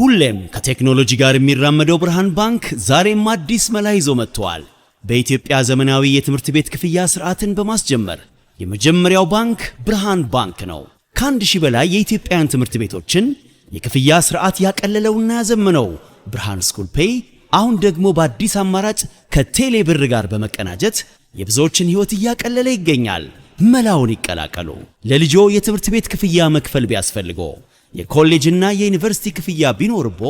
ሁሌም ከቴክኖሎጂ ጋር የሚራመደው ብርሃን ባንክ ዛሬም አዲስ መላ ይዞ መጥቷል። በኢትዮጵያ ዘመናዊ የትምህርት ቤት ክፍያ ስርዓትን በማስጀመር የመጀመሪያው ባንክ ብርሃን ባንክ ነው። ከ1000 በላይ የኢትዮጵያን ትምህርት ቤቶችን የክፍያ ስርዓት ያቀለለውና ያዘመነው ብርሃን ስኩል ፔይ አሁን ደግሞ በአዲስ አማራጭ ከቴሌ ብር ጋር በመቀናጀት የብዙዎችን ህይወት እያቀለለ ይገኛል። መላውን ይቀላቀሉ። ለልጆ የትምህርት ቤት ክፍያ መክፈል ቢያስፈልጎ የኮሌጅና የዩኒቨርሲቲ ክፍያ ቢኖርቦ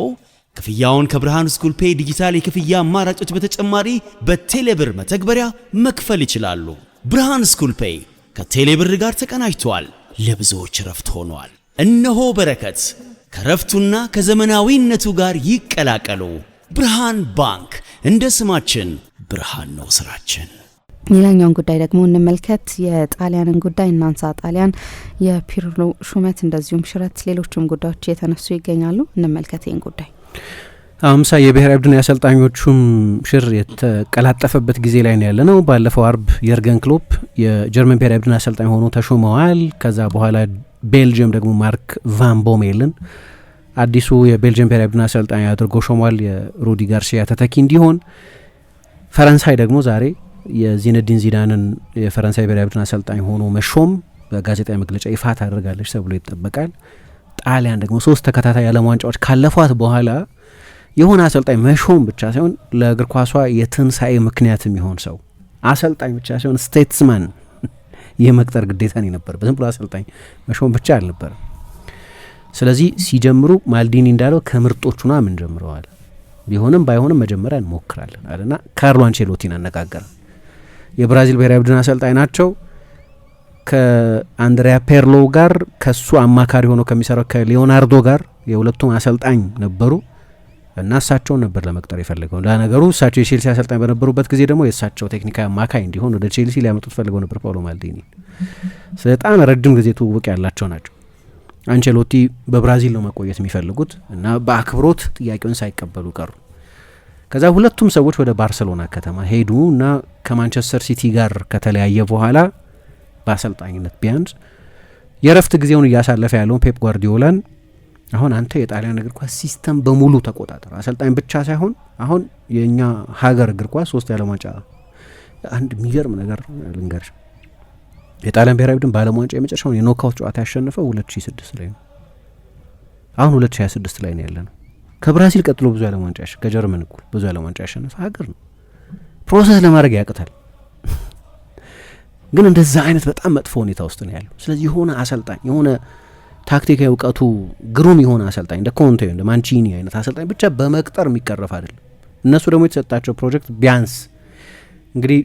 ክፍያውን ከብርሃን ስኩል ፔይ ዲጂታል የክፍያ አማራጮች በተጨማሪ በቴሌብር መተግበሪያ መክፈል ይችላሉ። ብርሃን ስኩል ፔይ ከቴሌብር ጋር ተቀናጅቷል። ለብዙዎች ረፍት ሆኗል። እነሆ በረከት ከረፍቱና ከዘመናዊነቱ ጋር ይቀላቀሉ። ብርሃን ባንክ፣ እንደ ስማችን ብርሃን ነው ስራችን። ሌላኛውን ጉዳይ ደግሞ እንመልከት። የጣሊያንን ጉዳይ እናንሳ። ጣሊያን የፒርሎ ሹመት እንደዚሁም ሽረት ሌሎችም ጉዳዮች የተነሱ ይገኛሉ። እንመልከት ይህን ጉዳይ። 50 የብሔራዊ ቡድን አሰልጣኞቹም ሽር የተቀላጠፈበት ጊዜ ላይ ነው ያለነው። ባለፈው አርብ የርገን ክሎፕ የጀርመን ብሔራዊ ቡድን አሰልጣኝ ሆኖ ተሾመዋል። ከዛ በኋላ ቤልጅየም ደግሞ ማርክ ቫን ቦሜልን አዲሱ የቤልጅየም ብሔራዊ ቡድን አሰልጣኝ አድርጎ ሾሟል፣ የሩዲ ጋርሲያ ተተኪ እንዲሆን። ፈረንሳይ ደግሞ ዛሬ የዚነዲን ዚዳንን የፈረንሳይ ብሔራዊ ቡድን አሰልጣኝ ሆኖ መሾም በጋዜጣዊ መግለጫ ይፋ ታደርጋለች ተብሎ ይጠበቃል። ጣሊያን ደግሞ 3 ተከታታይ ዓለም ዋንጫዎች ካለፏት በኋላ የሆነ አሰልጣኝ መሾም ብቻ ሳይሆን ለእግር ኳሷ የትንሳኤ ምክንያት የሚሆን ሰው አሰልጣኝ ብቻ ሳይሆን ስቴትስማን የመቅጠር ግዴታን ነበር። ዝም ብሎ አሰልጣኝ መሾም ብቻ አልነበረም። ስለዚህ ሲጀምሩ ማልዲኒ እንዳለው ከምርጦቹና ምን ጀምረዋል። ቢሆንም ባይሆንም መጀመሪያ እንሞክራለን አለና ካርሎ አንቼሎቲን አነጋገረ። የብራዚል ብሔራዊ ቡድን አሰልጣኝ ናቸው። ከአንድሪያ ፔርሎ ጋር ከሱ አማካሪ ሆኖ ከሚሰራው ከሊዮናርዶ ጋር የሁለቱም አሰልጣኝ ነበሩ እና እሳቸውን ነበር ለመቅጠር የፈለገው። ለነገሩ እሳቸው የቼልሲ አሰልጣኝ በነበሩበት ጊዜ ደግሞ የእሳቸው ቴክኒካዊ አማካይ እንዲሆን ወደ ቼልሲ ሊያመጡት ፈልገው ነበር ፓውሎ ማልዲኒ። በጣም ረጅም ጊዜ ትውውቅ ያላቸው ናቸው። አንቼሎቲ በብራዚል ነው መቆየት የሚፈልጉት እና በአክብሮት ጥያቄውን ሳይቀበሉ ቀሩ። ከዛ ሁለቱም ሰዎች ወደ ባርሰሎና ከተማ ሄዱ እና ከማንቸስተር ሲቲ ጋር ከተለያየ በኋላ በአሰልጣኝነት ቢያንስ የረፍት ጊዜውን እያሳለፈ ያለውን ፔፕ ጓርዲዮላን አሁን አንተ የጣሊያን እግር ኳስ ሲስተም በሙሉ ተቆጣጠር፣ አሰልጣኝ ብቻ ሳይሆን አሁን የእኛ ሀገር እግር ኳስ 3 የዓለም ዋንጫ። አንድ የሚገርም ነገር ልንገርሽ፣ የጣሊያን ብሔራዊ ቡድን በዓለም ዋንጫ የመጨረሻውን የኖካውት ጨዋታ ያሸነፈው 2006 ላይ ነው። አሁን 2026 ላይ ነው ያለነው። ከብራዚል ቀጥሎ ብዙ ዓለም ዋንጫ ከጀርመን እኩል ብዙ ዓለም ዋንጫ ያሸነፈ ሀገር ነው። ፕሮሰስ ለማድረግ ያቅታል፣ ግን እንደዛ አይነት በጣም መጥፎ ሁኔታ ውስጥ ነው ያለው። ስለዚህ የሆነ አሰልጣኝ የሆነ ታክቲካዊ እውቀቱ ግሩም የሆነ አሰልጣኝ እንደ ኮንቴ እንደ ማንቺኒ አይነት አሰልጣኝ ብቻ በመቅጠር የሚቀረፍ አይደለም። እነሱ ደግሞ የተሰጣቸው ፕሮጀክት ቢያንስ እንግዲህ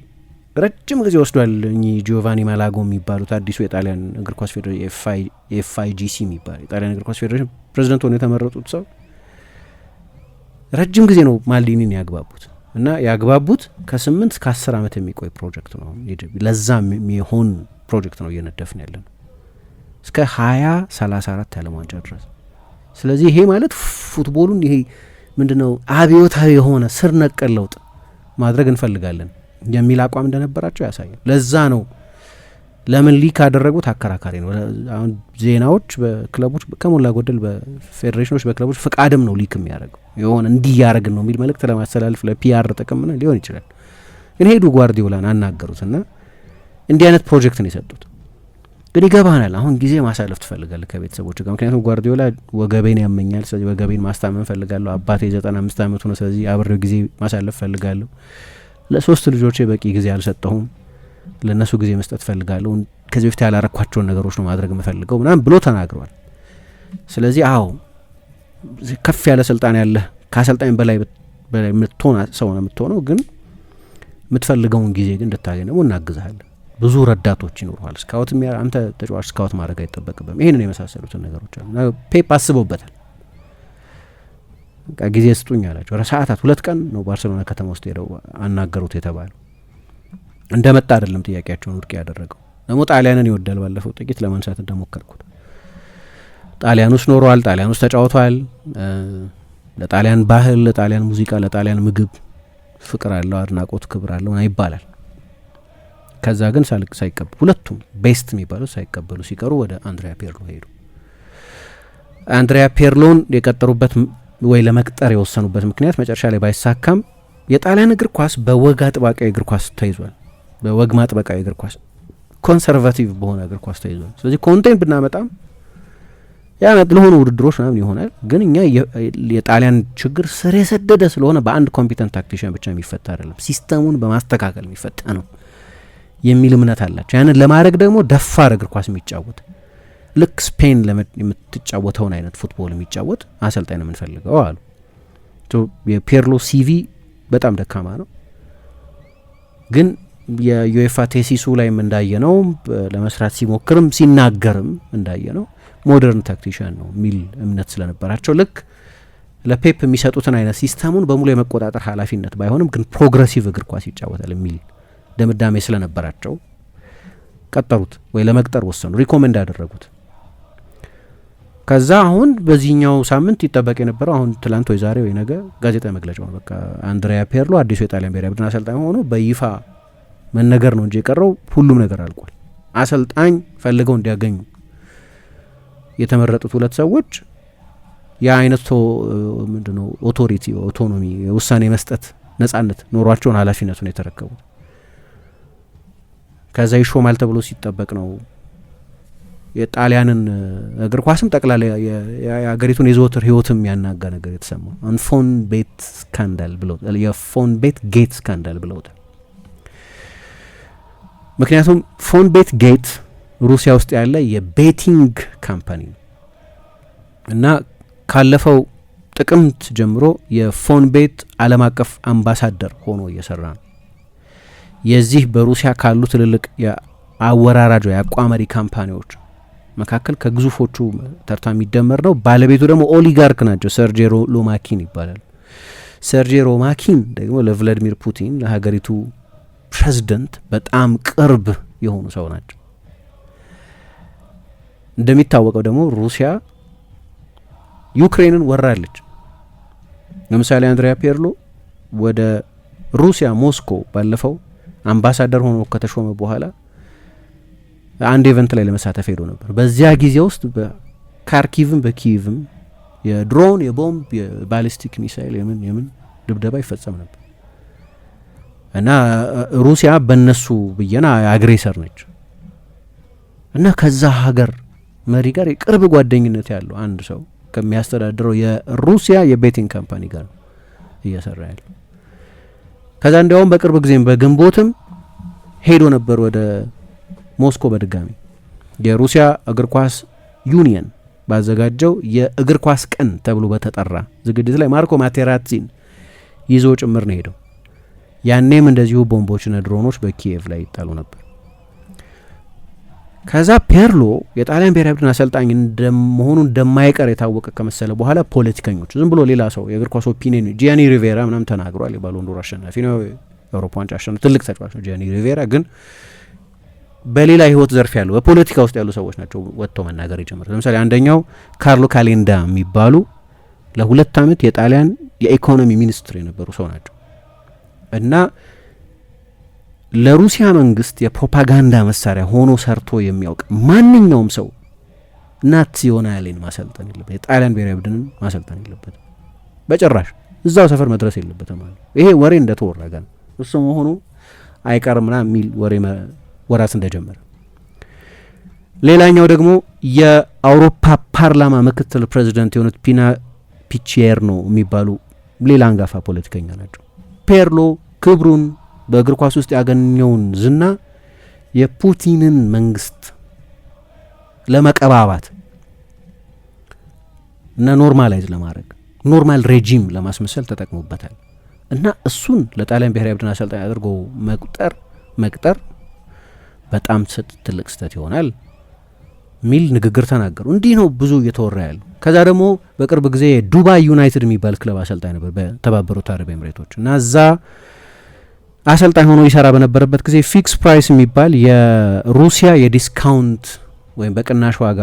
ረጅም ጊዜ ወስዷል። እኚህ ጂዮቫኒ ማላጎ የሚባሉት አዲሱ የጣሊያን እግር ኳስ ፌዴሬሽን ኤፍአይጂሲ የሚባል የጣሊያን እግር ኳስ ፌዴሬሽን ፕሬዚደንት ሆነው የተመረጡት ሰው ረጅም ጊዜ ነው ማልዲኒን ያግባቡት እና ያግባቡት ከ8 እስከ 10 ዓመት የሚቆይ ፕሮጀክት ነው። ለዛ የሚሆን ፕሮጀክት ነው እየነደፍን ያለነው እስከ 2034 ዓለም ዋንጫ ድረስ። ስለዚህ ይሄ ማለት ፉትቦሉን ይሄ ምንድነው አብዮታዊ የሆነ ስር ነቀል ለውጥ ማድረግ እንፈልጋለን የሚል አቋም እንደነበራቸው ያሳያል። ለዛ ነው ለምን ሊክ አደረጉት አከራካሪ ነው። አሁን ዜናዎች በክለቦች ከሞላ ጎደል በፌዴሬሽኖች በክለቦች ፍቃድም ነው ሊክ የሚያደርገው የሆነ እንዲህ ያደርግን ነው የሚል መልእክት ለማስተላለፍ ለፒአር ጥቅም ሊሆን ይችላል። ግን ሄዱ ጓርዲዮላን አናገሩትና እንዲህ አይነት ፕሮጀክት ነው የሰጡት። ግን ይገባናል አሁን ጊዜ ማሳለፍ ትፈልጋለህ ከቤተሰቦች ጋር። ምክንያቱም ጓርዲዮላ ወገቤን ያመኛል፣ ስለዚህ ወገቤን ማስታመን ፈልጋለሁ። አባቴ 95 ዓመቱ ነው፣ ስለዚህ አብሬው ጊዜ ማሳለፍ ፈልጋለሁ። ለ3 ልጆቼ በቂ ጊዜ አልሰጠሁም፣ ለነሱ ጊዜ መስጠት ፈልጋለሁ። ከዚህ በፊት ያላረኳቸውን ነገሮች ነው ማድረግ የምፈልገው ምናምን ብሎ ተናግሯል። ስለዚህ አዎ ከፍ ያለ ስልጣን ያለህ ከአሰልጣኝ በላይ የምትሆን ሰው ነው የምትሆነው። ግን የምትፈልገውን ጊዜ ግን እንድታገኝ ደግሞ እናግዝሃለን። ብዙ ረዳቶች ይኖሩሃል። ስካውት አንተ ተጫዋች ስካውት ማድረግ አይጠበቅብም። ይሄንን የመሳሰሉትን ነገሮች አሉ። ፔፕ አስበውበታል። ጊዜ ስጡኝ አላቸው። ሰዓታት 2 ቀን ነው ባርሴሎና ከተማ ውስጥ ሄደው አናገሩት የተባለው። እንደመጣ አይደለም ጥያቄያቸውን ውድቅ ያደረገው። ደግሞ ጣሊያንን ይወዳል። ባለፈው ጥቂት ለማንሳት እንደሞከርኩት ጣሊያን ውስጥ ኖሯል፣ ጣሊያን ውስጥ ተጫውቷል። ለጣሊያን ባህል፣ ለጣሊያን ሙዚቃ፣ ለጣሊያን ምግብ ፍቅር አለው፣ አድናቆት፣ ክብር አለው ይባላል። ከዛ ግን ሳይቀበሉ ሁለቱም ቤስት የሚባሉት ሳይቀበሉ ሲቀሩ ወደ አንድሪያ ፔርሎ ሄዱ። አንድሪያ ፔርሎን የቀጠሩበት ወይ ለመቅጠር የወሰኑበት ምክንያት መጨረሻ ላይ ባይሳካም የጣሊያን እግር ኳስ በወግ አጥባቂያዊ እግር ኳስ ተይዟል። በወግ ማጥበቃዊ እግር ኳስ ኮንሰርቫቲቭ በሆነ እግር ኳስ ተይዟል። ስለዚህ ኮንቴን ብናመጣም ያ ለሆኑ ውድድሮች ምናምን ይሆናል። ግን እኛ የጣሊያን ችግር ስር የሰደደ ስለሆነ በአንድ ኮምፒተንት ታክቲሽያን ብቻ የሚፈታ አይደለም፣ ሲስተሙን በማስተካከል የሚፈታ ነው የሚል እምነት አላቸው። ያንን ለማድረግ ደግሞ ደፋር እግር ኳስ የሚጫወት ልክ ስፔን የምትጫወተውን አይነት ፉትቦል የሚጫወት አሰልጣኝ ነው የምንፈልገው አሉ። የፔርሎ ሲቪ በጣም ደካማ ነው፣ ግን የዩኤፋ ቴሲሱ ላይም እንዳየ ነው ለመስራት ሲሞክርም ሲናገርም እንዳየ ነው ሞደርን ታክቲሽያን ነው የሚል እምነት ስለነበራቸው ልክ ለፔፕ የሚሰጡትን አይነት ሲስተሙን በሙሉ የመቆጣጠር ኃላፊነት ባይሆንም ግን ፕሮግረሲቭ እግር ኳስ ይጫወታል የሚል ድምዳሜ ስለነበራቸው ቀጠሩት ወይ ለመቅጠር ወሰኑ፣ ሪኮሜንድ ያደረጉት። ከዛ አሁን በዚህኛው ሳምንት ይጠበቅ የነበረው አሁን ትላንት ወይ ዛሬ ወይ ነገ ጋዜጣዊ መግለጫው ነው። በቃ አንድሪያ ፔርሎ አዲሱ የጣሊያን ብሔራዊ ቡድን አሰልጣኝ ሆኖ በይፋ መነገር ነው እንጂ የቀረው ሁሉም ነገር አልቋል። አሰልጣኝ ፈልገው እንዲያገኙ የተመረጡት ሁለት ሰዎች የአይነት ምንድነው ኦቶሪቲ ኦቶኖሚ የውሳኔ መስጠት ነጻነት ኖሯቸውን ኃላፊነቱን የተረከቡት። ከዛ ይሾማል ተብሎ ሲጠበቅ ነው የጣሊያንን እግር ኳስም ጠቅላላ የአገሪቱን የዘወትር ህይወትም ያናጋ ነገር የተሰማው ፎን ቤት ስካንዳል ብለውታል። የፎን ቤት ጌት ስካንዳል ብለውታል። ምክንያቱም ፎን ቤት ጌት ሩሲያ ውስጥ ያለ የቤቲንግ ካምፓኒ ነው እና ካለፈው ጥቅምት ጀምሮ የፎን ቤት ዓለም አቀፍ አምባሳደር ሆኖ እየሰራ ነው። የዚህ በሩሲያ ካሉ ትልልቅ የአወራራጅ የአቋመሪ ካምፓኒዎች መካከል ከግዙፎቹ ተርታ የሚደመር ነው። ባለቤቱ ደግሞ ኦሊጋርክ ናቸው። ሰርጄ ሎማኪን ይባላል። ሰርጄ ሎማኪን ደግሞ ለቭላዲሚር ፑቲን ለሀገሪቱ ፕሬዝደንት በጣም ቅርብ የሆኑ ሰው ናቸው። እንደሚታወቀው ደግሞ ሩሲያ ዩክሬንን ወራለች። ለምሳሌ አንድሪያ ፔርሎ ወደ ሩሲያ ሞስኮ ባለፈው አምባሳደር ሆኖ ከተሾመ በኋላ አንድ ኢቨንት ላይ ለመሳተፍ ሄዶ ነበር። በዚያ ጊዜ ውስጥ በካርኪቭም በኪቭም የድሮን የቦምብ የባሊስቲክ ሚሳይል የምን ድብደባ ይፈጸም ነበር እና ሩሲያ በነሱ ብየና አግሬሰር ነች እና ከዛ ሀገር መሪ ጋር የቅርብ ጓደኝነት ያለው አንድ ሰው ከሚያስተዳድረው የሩሲያ የቤቲንግ ካምፓኒ ጋር እየሰራ ያለው። ከዛ እንዲያውም በቅርብ ጊዜም በግንቦትም ሄዶ ነበር ወደ ሞስኮ በድጋሚ የሩሲያ እግር ኳስ ዩኒየን ባዘጋጀው የእግር ኳስ ቀን ተብሎ በተጠራ ዝግጅት ላይ ማርኮ ማቴራዚን ይዞ ጭምር ነው ሄደው። ያኔም እንደዚሁ ቦምቦችና ድሮኖች በኪየቭ ላይ ይጣሉ ነበር። ከዛ ፔርሎ የጣሊያን ብሔራዊ ቡድን አሰልጣኝ እንደመሆኑ እንደማይቀር የታወቀ ከመሰለ በኋላ ፖለቲከኞች ዝም ብሎ ሌላ ሰው የእግር ኳስ ኦፒኒየን ጂያኒ ሪቬራ ምናምን ተናግሯል። የባሎን ዶር አሸናፊ ነው፣ የአውሮፓ ዋንጫ አሸናፊ ትልቅ ተጫዋች ነው ጂያኒ ሪቬራ። ግን በሌላ ህይወት ዘርፍ ያሉ በፖለቲካ ውስጥ ያሉ ሰዎች ናቸው ወጥተው መናገር የጀመሩት። ለምሳሌ አንደኛው ካርሎ ካሌንዳ የሚባሉ ለ2 ዓመት የጣሊያን የኢኮኖሚ ሚኒስትር የነበሩ ሰው ናቸው እና ለሩሲያ መንግስት የፕሮፓጋንዳ መሳሪያ ሆኖ ሰርቶ የሚያውቅ ማንኛውም ሰው ናዚዮናሌን ማሰልጠን የለበት፣ የጣሊያን ብሔራዊ ቡድንን ማሰልጠን የለበት፣ በጭራሽ እዛው ሰፈር መድረስ የለበትም ማለት ይሄ ወሬ እንደተወረገ ነው እሱ መሆኑ አይቀርምና የሚል ወሬ ወራት እንደጀመረ። ሌላኛው ደግሞ የአውሮፓ ፓርላማ ምክትል ፕሬዚደንት የሆኑት ፒና ፒቼርኖ የሚባሉ ሌላ አንጋፋ ፖለቲከኛ ናቸው። ፔርሎ ክብሩን በእግር ኳስ ውስጥ ያገኘውን ዝና የፑቲንን መንግስት ለመቀባባት እና ኖርማላይዝ ለማድረግ ኖርማል ሬጂም ለማስመሰል ተጠቅሞበታል እና እሱን ለጣሊያን ብሔራዊ ቡድን አሰልጣኝ አድርጎ መቅጠር በጣም ትልቅ ስህተት ይሆናል ሚል ንግግር ተናገሩ። እንዲህ ነው ብዙ እየተወራ ያለው። ከዛ ደግሞ በቅርብ ጊዜ ዱባይ ዩናይትድ የሚባል ክለብ አሰልጣኝ ነበር በተባበሩት አረብ ኤምሬቶች እና እዛ አሰልጣኝ ሆኖ ይሰራ በነበረበት ጊዜ ፊክስ ፕራይስ የሚባል የሩሲያ የዲስካውንት ወይም በቅናሽ ዋጋ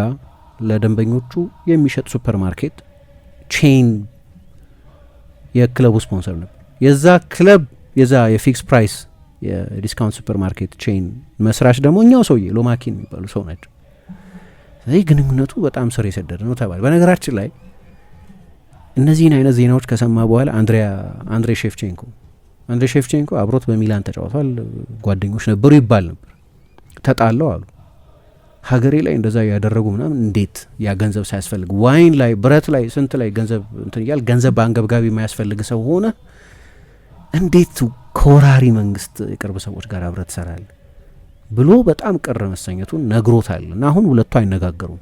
ለደንበኞቹ የሚሸጥ ሱፐር ማርኬት ቼን የክለቡ ስፖንሰር ነበር። የዛ ክለብ የዛ የፊክስ ፕራይስ የዲስካውንት ሱፐር ማርኬት ቼን መስራች ደግሞ እኛው ሰውዬ ሎማኪን የሚባሉ ሰው ናቸው። ስለዚህ ግንኙነቱ በጣም ስር የሰደደ ነው ተባለ። በነገራችን ላይ እነዚህን አይነት ዜናዎች ከሰማ በኋላ አንድሬ ሼፍቼንኮ አብሮት በሚላን ተጫውቷል፣ ጓደኞች ነበሩ ይባል ነበር። ተጣለው አሉ ሀገሬ ላይ እንደዛ ያደረጉ ምናምን፣ እንዴት ያ ገንዘብ ሳያስፈልግ ዋይን ላይ ብረት ላይ ስንት ላይ ገንዘብ እንትን እያል ገንዘብ በአንገብጋቢ የማያስፈልግ ሰው ሆነ እንዴት ከወራሪ መንግስት የቅርብ ሰዎች ጋር አብረት ሰራል ብሎ በጣም ቅር መሰኘቱን ነግሮታል። እና አሁን ሁለቱ አይነጋገሩም።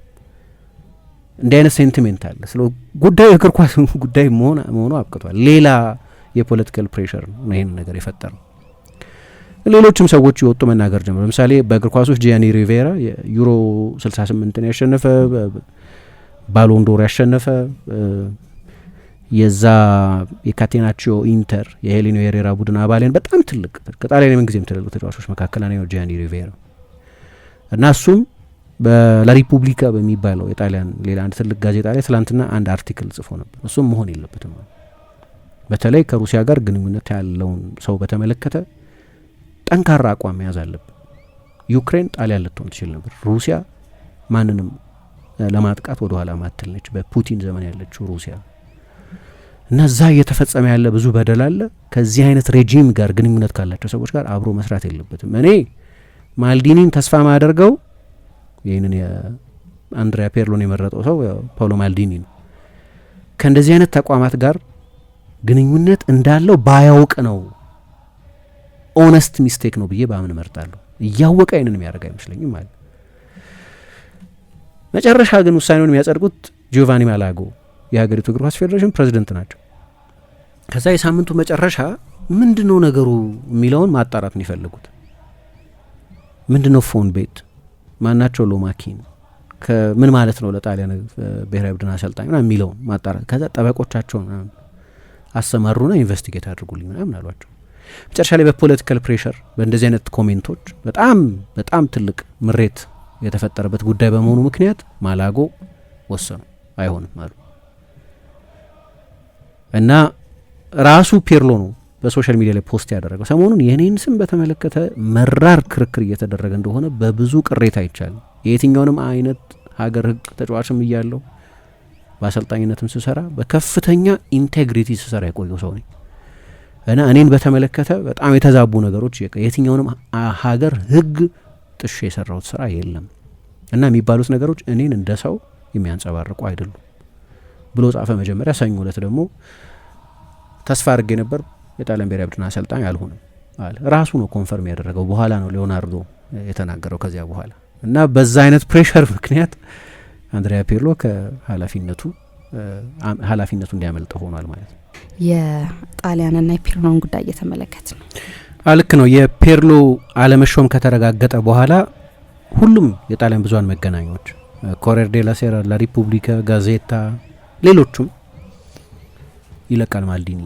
እንዲህ አይነት ሴንቲሜንት አለ። ስለ ጉዳዩ የእግር ኳስ ጉዳይ መሆኑ አብቅቷል። ሌላ የፖለቲካል ፕሬሸር ነው ይህን ነገር የፈጠረው። ሌሎችም ሰዎች ይወጡ መናገር ጀመሩ። ለምሳሌ በእግር ኳሶች ጂያኒ ሪቬራ የዩሮ 68ን ያሸነፈ ባሎንዶር ያሸነፈ የዛ የካቴናቺዮ ኢንተር የሄሊኖ ሄሬራ ቡድን አባሌን በጣም ትልቅ ከጣሊያን ምንጊዜም ትልቅ ተጫዋቾች መካከል ነው ጂያኒ ሪቬራ እና እሱም በላሪፑብሊካ በሚባለው የጣሊያን ሌላ አንድ ትልቅ ጋዜጣ ላይ ትላንትና አንድ አርቲክል ጽፎ ነበር። እሱም መሆን የለበትም በተለይ ከሩሲያ ጋር ግንኙነት ያለውን ሰው በተመለከተ ጠንካራ አቋም መያዝ አለብን። ዩክሬን ጣሊያን ልትሆን ትችል ነበር። ሩሲያ ማንንም ለማጥቃት ወደ ኋላ ማትል ነች፣ በፑቲን ዘመን ያለችው ሩሲያ እና እዛ እየተፈጸመ ያለ ብዙ በደል አለ። ከዚህ አይነት ሬጂም ጋር ግንኙነት ካላቸው ሰዎች ጋር አብሮ መስራት የለበትም። እኔ ማልዲኒን ተስፋ ማደርገው ይህንን የአንድሪያ ፔርሎን የመረጠው ሰው ፓውሎ ማልዲኒ ነው። ከእንደዚህ አይነት ተቋማት ጋር ግንኙነት እንዳለው ባያውቅ ነው ኦነስት ሚስቴክ ነው ብዬ በአምን እመርጣለሁ። እያወቀ ይህንን የሚያደርግ አይመስለኝም ማለት። መጨረሻ ግን ውሳኔውን የሚያጸድቁት ጂዮቫኒ ማላጎ የሀገሪቱ እግር ኳስ ፌዴሬሽን ፕሬዚደንት ናቸው። ከዛ የሳምንቱ መጨረሻ ምንድን ነው ነገሩ የሚለውን ማጣራት ነው የፈለጉት። ምንድን ነው ፎን ቤት ማናቸው ሎማኪን ምን ማለት ነው ለጣሊያን ብሔራዊ ቡድን አሰልጣኝ ምናምን የሚለውን ማጣራት። ከዛ ጠበቆቻቸውን አሰማሩና ኢንቨስቲጌት አድርጉልኝ ምናምን አሏቸው። መጨረሻ ላይ በፖለቲካል ፕሬሸር በእንደዚህ አይነት ኮሜንቶች በጣም ትልቅ ምሬት የተፈጠረበት ጉዳይ በመሆኑ ምክንያት ማላጎ ወሰኑ፣ አይሆንም አሉ እና ራሱ ፔርሎ ነው በሶሻል ሚዲያ ላይ ፖስት ያደረገው። ሰሞኑን የኔን ስም በተመለከተ መራር ክርክር እየተደረገ እንደሆነ በብዙ ቅሬታ ይቻላል። የየትኛውንም አይነት ሀገር ሕግ ተጫዋችም እያለው በአሰልጣኝነትም ስሰራ በከፍተኛ ኢንቴግሪቲ ስሰራ የቆየው ሰው ነኝ እና እኔን በተመለከተ በጣም የተዛቡ ነገሮች የትኛውንም ሀገር ሕግ ጥሼ የሰራሁት ስራ የለም እና የሚባሉት ነገሮች እኔን እንደ ሰው የሚያንጸባርቁ አይደሉም ብሎ ጻፈ። መጀመሪያ ሰኞ ዕለት ደግሞ ተስፋ አድርጌ ነበር የጣሊያን ብሔራዊ ቡድን አሰልጣኝ አልሆንም አለ። ራሱ ነው ኮንፈርም ያደረገው። በኋላ ነው ሊዮናርዶ የተናገረው ከዚያ በኋላ እና በዛ አይነት ፕሬሸር ምክንያት አንድሪያ ፔርሎ ከኃላፊነቱ እንዲያመልጥ ሆኗል ማለት ነው። የጣሊያንና የፔርሎን ጉዳይ እየተመለከት ነው። ልክ ነው። የፔርሎ አለመሾም ከተረጋገጠ በኋላ ሁሉም የጣሊያን ብዙሃን መገናኛዎች ኮሬር ዴላ ሴራ፣ ላ ሪፑብሊካ፣ ጋዜታ፣ ሌሎቹም ይለቃል ማልዲኒ።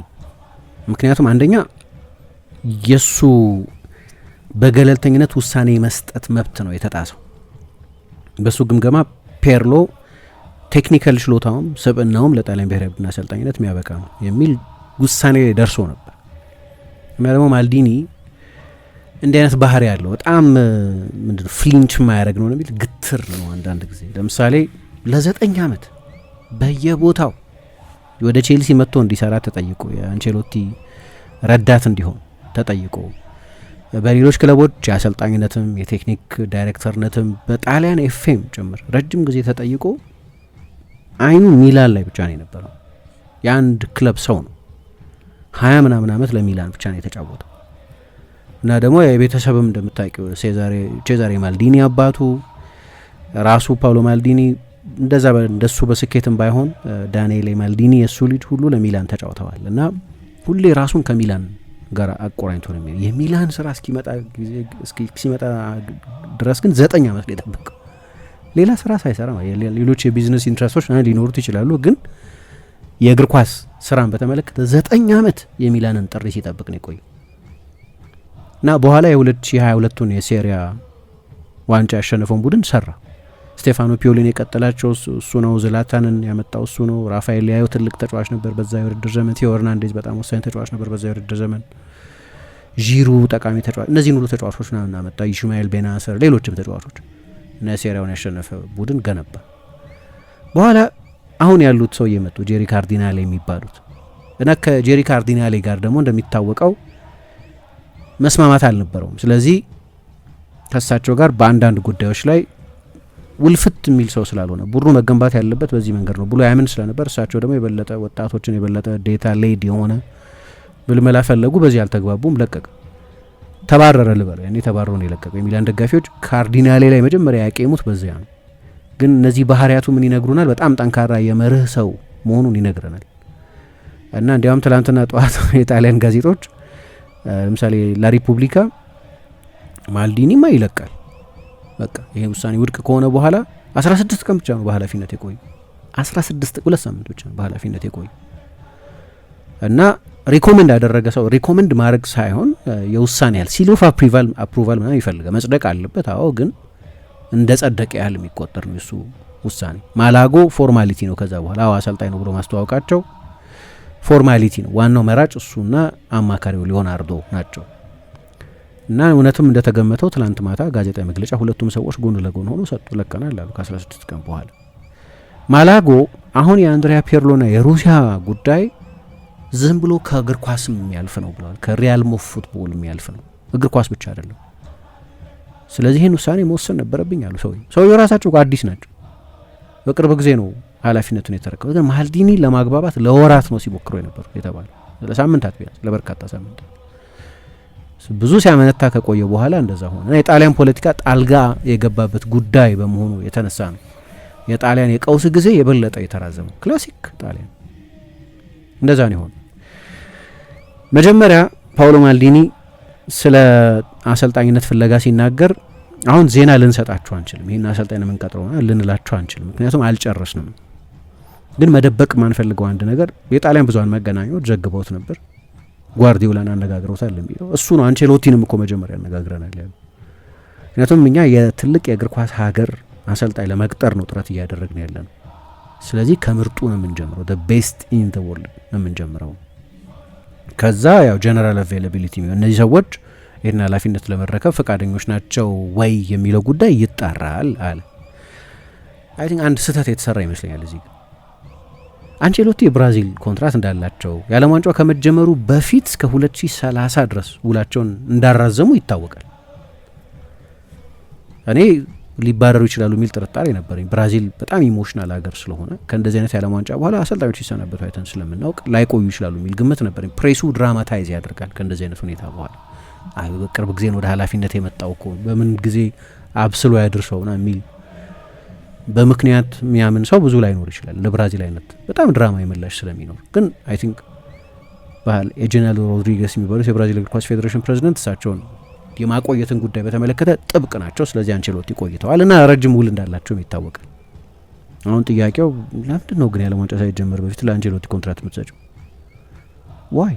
ምክንያቱም አንደኛ የሱ በገለልተኝነት ውሳኔ መስጠት መብት ነው የተጣሰው። በሱ ግምገማ ፔርሎ ቴክኒካል ችሎታውም ስብዕናውም ለጣሊያን ብሔራዊ ቡድን አሰልጣኝነት የሚያበቃ ነው የሚል ውሳኔ ላይ ደርሶ ነበር እና ደግሞ ማልዲኒ እንዲህ አይነት ባህሪ ያለው በጣም ምንድነው ፍሊንች ማያደርግ ነው የሚል ግትር ነው። አንዳንድ ጊዜ ለምሳሌ ለ9 ዓመት በየቦታው ወደ ቼልሲ መጥቶ እንዲሰራ ተጠይቆ የአንቸሎቲ ረዳት እንዲሆን ተጠይቆ በሌሎች ክለቦች የአሰልጣኝነትም የቴክኒክ ዳይሬክተርነትም በጣሊያን ኤፍኤም ጭምር ረጅም ጊዜ ተጠይቆ አይኑ ሚላን ላይ ብቻ ነው የነበረው። የአንድ ክለብ ሰው ነው። 20 ምናምን ዓመት ለሚላን ብቻ ነው የተጫወተው እና ደግሞ የቤተሰብም እንደምታውቂው ቼዛሬ ማልዲኒ አባቱ ራሱ ፓውሎ ማልዲኒ እንደሱ በስኬትም ባይሆን ዳንኤሌ ማልዲኒ የሱ ልጅ ሁሉ ለሚላን ተጫውተዋል እና ሁሌ ራሱን ከሚላን ጋር አቆራኝቶ ነው የሚላን ስራ እስኪመጣ ድረስ ግን 9 ዓመት ላይ ተጠበቀው ሌላ ስራ ሳይሰራ ሌሎች የቢዝነስ ኢንትረስቶች ሊኖሩት ይችላሉ፣ ግን የእግር ኳስ ስራን በተመለከተ 9 ዓመት የሚላንን ጥሪ ሲጠብቅ ነው የቆየው እና በኋላ የ2022ቱን የሴሪያ ዋንጫ ያሸነፈውን ቡድን ሰራ። ስቴፋኖ ፒዮሊን የቀጠላቸው እሱ ነው። ዝላታንን ያመጣው እሱ ነው። ራፋኤል ሊያዮ ትልቅ ተጫዋች ነበር በዛ የውድድር ዘመን። ቴዎ ሄርናንዴዝ በጣም ወሳኝ ተጫዋች ነበር በዛ የውድድር ዘመን። ዢሩ ጠቃሚ ተጫዋች። እነዚህን ሁሉ ተጫዋቾች ና እናመጣ። ኢሽማኤል ቤናሰር፣ ሌሎችም ተጫዋቾች እና ሴሪያውን ያሸነፈ ቡድን ገነባ። በኋላ አሁን ያሉት ሰው የመጡ ጄሪ ካርዲናሌ የሚባሉት እና ከጄሪ ካርዲናሌ ጋር ደግሞ እንደሚታወቀው መስማማት አልነበረውም። ስለዚህ ከሳቸው ጋር በአንዳንድ ጉዳዮች ላይ ውልፍት የሚል ሰው ስላልሆነ ቡድኑ መገንባት ያለበት በዚህ መንገድ ነው ብሎ ያምን ስለነበር እሳቸው ደግሞ የበለጠ ወጣቶችን የበለጠ ዴታ ሌድ የሆነ ምልመላ ፈለጉ። በዚህ አልተግባቡም፣ ለቀቀ፣ ተባረረ ልበለው። ያኔ ተባረረ ነው የለቀቀው። የሚላን ደጋፊዎች ካርዲናሌ ላይ መጀመሪያ ያቄሙት በዚያ ነው። ግን እነዚህ ባህሪያቱ ምን ይነግሩናል? በጣም ጠንካራ የመርህ ሰው መሆኑን ይነግረናል። እና እንዲያውም ትላንትና ጠዋት የጣሊያን ጋዜጦች ለምሳሌ ላሪፑብሊካ ማልዲኒማ ይለቃል፣ በቃ ይሄ ውሳኔ ውድቅ ከሆነ በኋላ 16 ቀን ብቻ ነው በኃላፊነት የቆዩ 16 2 ሳምንት ብቻ ነው በኃላፊነት የቆዩ እና ሪኮመንድ ያደረገ ሰው ሪኮመንድ ማድረግ ሳይሆን የውሳኔ ያህል ሲል ኦፍ አፕሩቫል ምናምን ይፈልጋል። መጽደቅ አለበት አዎ፣ ግን እንደ ጸደቀ ያህል የሚቆጠር ነው እሱ ውሳኔ። ማላጎ ፎርማሊቲ ነው። ከዛ በኋላ አሰልጣኝ ነው ብሎ ማስተዋወቃቸው ፎርማሊቲ ነው። ዋናው መራጭ እሱና አማካሪው ሊዮናርዶ ናቸው። እና እውነትም እንደተገመተው ትላንት ማታ ጋዜጣዊ መግለጫ ሁለቱም ሰዎች ጎን ለጎን ሆኖ ሰጡ። ለቀናል አሉ ከ16 ቀን በኋላ። ማላጎ አሁን የአንድሪያ ፒርሎና የሩሲያ ጉዳይ ዝም ብሎ ከእግር ኳስም የሚያልፍ ነው ብለዋል። ከሪያልም ኦፍ ፉትቦል የሚያልፍ ነው፣ እግር ኳስ ብቻ አይደለም። ስለዚህ ይህን ውሳኔ መወሰን ነበረብኝ አሉ ሰውየው ራሳቸው አዲስ ናቸው። በቅርብ ጊዜ ነው ኃላፊነቱን የተረከቡት። ግን ማልዲኒ ለማግባባት ለወራት ነው ሲሞክሩ የነበሩ የተባለው፣ ለሳምንታት ቢያንስ ለበርካታ ሳምንታት ብዙ ሲያመነታ ከቆየ በኋላ እንደዛ ሆነ እና የጣሊያን ፖለቲካ ጣልጋ የገባበት ጉዳይ በመሆኑ የተነሳ ነው የጣሊያን የቀውስ ጊዜ የበለጠ የተራዘመው። ክላሲክ ጣሊያን እንደዛ ነው የሆነው። መጀመሪያ ፓውሎ ማልዲኒ ስለ አሰልጣኝነት ፍለጋ ሲናገር አሁን ዜና ልንሰጣችሁ አንችልም፣ ይህን አሰልጣኝ የምንቀጥረው ልንላችሁ አንችልም፣ ምክንያቱም አልጨረስንም። ግን መደበቅ ማንፈልገው አንድ ነገር የጣሊያን ብዙሃን መገናኛዎች ዘግበውት ነበር። ጓርዲዮላን አነጋግረውታል የሚለው እሱ ነው። አንቸሎቲንም እኮ መጀመሪያ አነጋግረናል ያሉ። ምክንያቱም እኛ የትልቅ የእግር ኳስ ሀገር አሰልጣኝ ለመቅጠር ነው ጥረት እያደረግን ያለ ነው። ስለዚህ ከምርጡ ነው የምንጀምረው፣ the best in the world ነው የምንጀምረው። ከዛ ያው ጀነራል አቬይላቢሊቲ ነው፣ እነዚህ ሰዎች ይህን ኃላፊነት ለመረከብ ፈቃደኞች ናቸው ወይ የሚለው ጉዳይ ይጣራል አለ። አይ ቲንክ አንድ ስህተት የተሰራ ይመስለኛል እዚህ። አንቸሎቲ የብራዚል ኮንትራት እንዳላቸው የዓለም ዋንጫው ከመጀመሩ በፊት እስከ 2030 ድረስ ውላቸውን እንዳራዘሙ ይታወቃል። እኔ ሊባረሩ ይችላሉ የሚል ጥርጣሬ ነበረኝ። ብራዚል በጣም ኢሞሽናል ሀገር ስለሆነ ከእንደዚህ አይነት የዓለም ዋንጫ በኋላ አሰልጣኞች ሲሰናበቱ አይተን ስለምናውቅ ላይቆዩ ይችላሉ የሚል ግምት ነበረኝ። ፕሬሱ ድራማታይዝ ያደርጋል ከእንደዚህ አይነት ሁኔታ በኋላ። አይ በቅርብ ጊዜ ወደ ኃላፊነት የመጣው እኮ በምን ጊዜ አብስሎ ያድርሰውና የሚል በምክንያት የሚያምን ሰው ብዙ ላይኖር ይችላል። ለብራዚል አይነት በጣም ድራማ የመላሽ ስለሚኖር ግን አይ ቲንክ ኤጀናሎ ሮድሪጌስ የሚባሉት የብራዚል እግር ኳስ ፌዴሬሽን ፕሬዚደንት እሳቸውን የማቆየትን ጉዳይ በተመለከተ ጥብቅ ናቸው። ስለዚህ አንቸሎቲ ቆይተዋል እና ረጅም ውል እንዳላቸውም ይታወቃል። አሁን ጥያቄው ለምንድን ነው ግን የዓለም ዋንጫ ሳይጀመር በፊት ለአንቸሎቲ ኮንትራት የምትሰጪው? ዋይ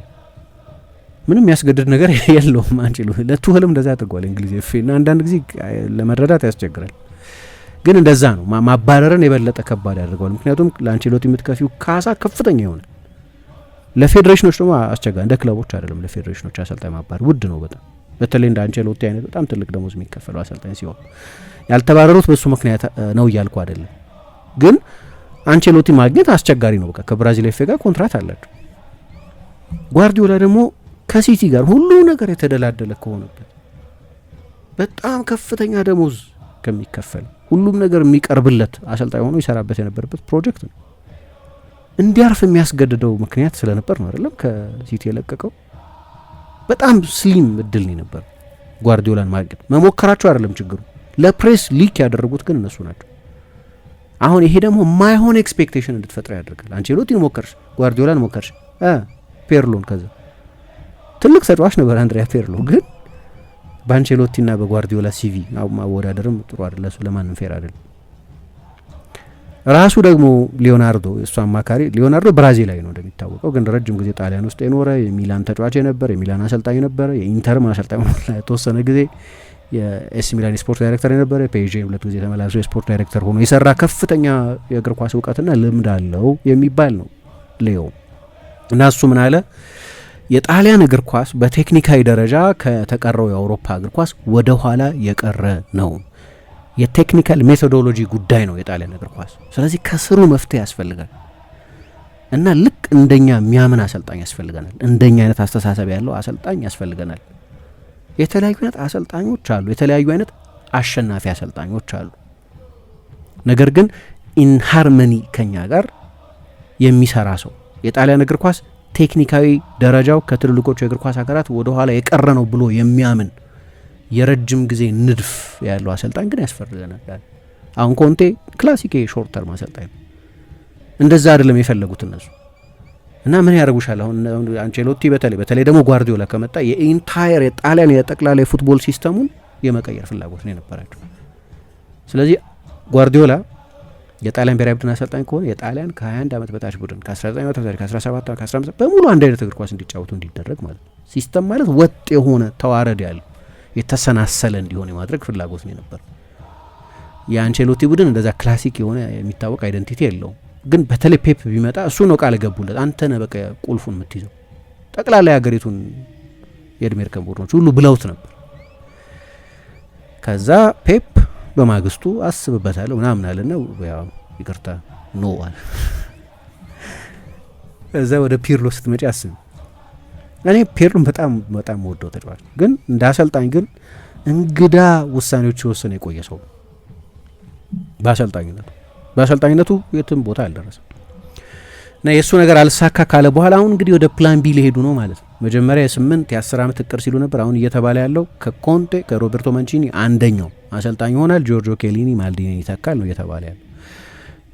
ምንም ያስገድድ ነገር የለውም። አንቸሎቲ ለቱህልም እንደዛ አድርጓል እንግሊዝ እና አንዳንድ ጊዜ ለመረዳት ያስቸግራል። ግን እንደዛ ነው። ማባረርን የበለጠ ከባድ ያደርገዋል። ምክንያቱም ለአንቸሎቲ የምትከፊው ካሳ ከፍተኛ ይሆናል። ለፌዴሬሽኖች ደግሞ አስቸጋሪ፣ እንደ ክለቦች አይደለም። ለፌዴሬሽኖች አሰልጣኝ ማባረር ውድ ነው በጣም በተለይ እንደ አንቸሎቲ አይነት በጣም ትልቅ ደሞዝ የሚከፈለው አሰልጣኝ ሲሆን ያልተባረሩት በሱ ምክንያት ነው እያልኩ አይደለም። ግን አንቸሎቲ ማግኘት አስቸጋሪ ነው። በቃ ከብራዚል ኤፍ ኤ ጋር ኮንትራት አላቸው። ጓርዲዮላ ደግሞ ከሲቲ ጋር ሁሉ ነገር የተደላደለ ከሆነበት በጣም ከፍተኛ ደሞዝ ከሚከፈል ሁሉም ነገር የሚቀርብለት አሰልጣኝ ሆኖ ይሰራበት የነበረበት ፕሮጀክት ነው። እንዲያርፍ የሚያስገድደው ምክንያት ስለነበር ነው አይደለም ከሲቲ የለቀቀው። በጣም ስሊም እድል ነው ነበር ጓርዲዮላን ማግኘት። መሞከራቸው አይደለም ችግሩ፣ ለፕሬስ ሊክ ያደረጉት ግን እነሱ ናቸው። አሁን ይሄ ደግሞ ማይሆን ኤክስፔክቴሽን እንድትፈጥረ ያደርጋል። አንቸሎቲን ሞከርሽ፣ ጓርዲዮላን ሞከርሽ፣ ፔርሎን ከዛ ትልቅ ተጫዋች ነበር አንድሪያ ፔርሎ። ግን በአንቸሎቲና በጓርዲዮላ ሲቪ ማወዳደርም ጥሩ አይደለም፣ እሱ ለማንም ፌር አይደለም። ራሱ ደግሞ ሊዮናርዶ እሱ አማካሪ ሊዮናርዶ ብራዚላዊ ነው እንደሚታወቀው፣ ግን ረጅም ጊዜ ጣሊያን ውስጥ የኖረ የሚላን ተጫዋች የነበረ የሚላን አሰልጣኝ ነበረ፣ የኢንተርም አሰልጣኝ ሆኖ የተወሰነ ጊዜ የኤሲ ሚላን የስፖርት ዳይሬክተር የነበረ፣ ፔጄ 2 ጊዜ ተመላልሶ የስፖርት ዳይሬክተር ሆኖ የሰራ ከፍተኛ የእግር ኳስ እውቀትና ልምድ አለው የሚባል ነው ሌዮ። እና እሱ ምን አለ፣ የጣሊያን እግር ኳስ በቴክኒካዊ ደረጃ ከተቀረው የአውሮፓ እግር ኳስ ወደ ኋላ የቀረ ነው። የቴክኒካል ሜቶዶሎጂ ጉዳይ ነው የጣሊያን እግር ኳስ። ስለዚህ ከስሩ መፍትሄ ያስፈልጋል እና ልክ እንደኛ የሚያምን አሰልጣኝ ያስፈልገናል። እንደኛ አይነት አስተሳሰብ ያለው አሰልጣኝ ያስፈልገናል። የተለያዩ አይነት አሰልጣኞች አሉ፣ የተለያዩ አይነት አሸናፊ አሰልጣኞች አሉ። ነገር ግን ኢን ሃርመኒ ከኛ ጋር የሚሰራ ሰው የጣሊያን እግር ኳስ ቴክኒካዊ ደረጃው ከትልልቆቹ የእግር ኳስ ሀገራት ወደ ኋላ የቀረ ነው ብሎ የሚያምን የረጅም ጊዜ ንድፍ ያለው አሰልጣኝ ግን ያስፈልገናል። አሁን ኮንቴ ክላሲክ ሾርት ተርም አሰልጣኝ ነው። እንደዛ አይደለም የፈለጉት እነሱ እና ምን ያደርጉሻል? አሁን አንቼሎቲ በተለይ ደግሞ ጓርዲዮላ ከመጣ የኢንታየር የጣሊያን የጠቅላላ የፉትቦል ሲስተሙን የመቀየር ፍላጎት ነው የነበራቸው። ስለዚህ ጓርዲዮላ የጣሊያን ብሔራዊ ቡድን አሰልጣኝ ከሆነ የጣሊያን ከ21 ዓመት በታች ቡድን ከ19 ዓመት በታች ከ17 ከ15 በሙሉ አንድ አይነት እግር ኳስ እንዲጫወቱ እንዲደረግ ማለት ነው። ሲስተም ማለት ወጥ የሆነ ተዋረድ ያለው የተሰናሰለ እንዲሆን የማድረግ ፍላጎት ነው የነበረው። የአንቼሎቲ ቡድን እንደዛ ክላሲክ የሆነ የሚታወቅ አይደንቲቲ የለውም። ግን በተለይ ፔፕ ቢመጣ እሱ ነው ቃል ገቡለት፣ አንተ ነህ በቃ ቁልፉን የምትይዘው። ጠቅላላ የሀገሪቱን የእድሜ እርከን ቡድኖች ሁሉ ብለውት ነበር። ከዛ ፔፕ በማግስቱ አስብበታለሁ ምናምን አለና ያው ይቅርታ ኖ አለ። እዛ ወደ ፒርሎ ስትመጪ አስብ። እኔ ፒርሎን በጣም ወደው ተጫዋች ግን እንደ አሰልጣኝ ግን እንግዳ ውሳኔዎች የወሰነ የቆየ ሰው በአሰልጣኝነቱ የትም ቦታ አልደረሰም እና የእሱ ነገር አልሳካ ካለ በኋላ አሁን እንግዲህ ወደ ፕላን ቢ ሊሄዱ ነው ማለት ነው። መጀመሪያ የ10 ዓመት እቅድ ሲሉ ነበር። አሁን እየተባለ ያለው ከኮንቴ ከሮቤርቶ ማንቺኒ አንደኛው አሰልጣኝ ይሆናል፣ ጆርጆ ኬሊኒ ማልዲኒ ይተካል ነው እየተባለ ያለው።